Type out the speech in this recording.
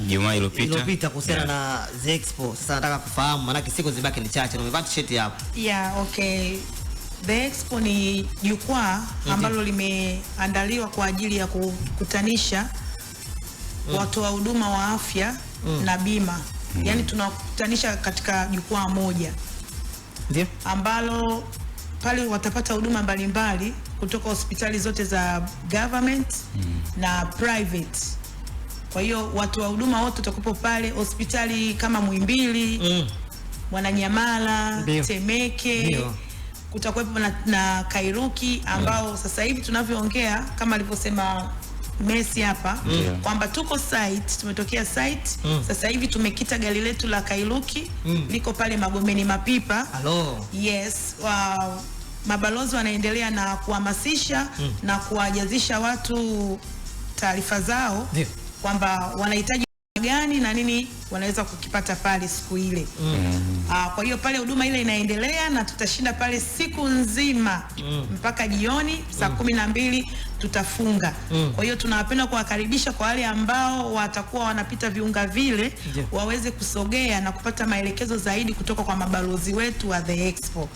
Jumaa iliyopita kuhusiana na The Expo. Sasa nataka kufahamu maana siku zibaki ni chache. Umevaa t-shirt hapo. Yeah, okay. The Expo ni jukwaa ambalo limeandaliwa kwa ajili ya kukutanisha watoa huduma wa afya na bima. Yaani tunakutanisha katika jukwaa moja. Ndio. Ambalo pale watapata huduma mbalimbali kutoka hospitali zote za government na private. Kwa hiyo watu wa huduma wote watakupo pale, hospitali kama Muhimbili, Mwananyamala, Temeke, kutakuwepo na Kairuki ambao sasa hivi tunavyoongea kama alivyosema Messi hapa kwamba tuko site, tumetokea site sasa hivi tumekita gari letu la Kairuki liko pale Magomeni Mapipa. Hello. Yes, mabalozi wanaendelea na kuhamasisha na kuwajazisha watu taarifa zao kwamba wanahitaji gani na nini wanaweza kukipata pale siku ile. Kwa hiyo pale huduma ile inaendelea na tutashinda pale siku nzima mpaka jioni saa 12 tutafunga. Kwa hiyo tunawapenda kuwakaribisha kwa wale ambao watakuwa wanapita viunga vile waweze kusogea na kupata maelekezo zaidi kutoka kwa mabalozi wetu wa The Expo.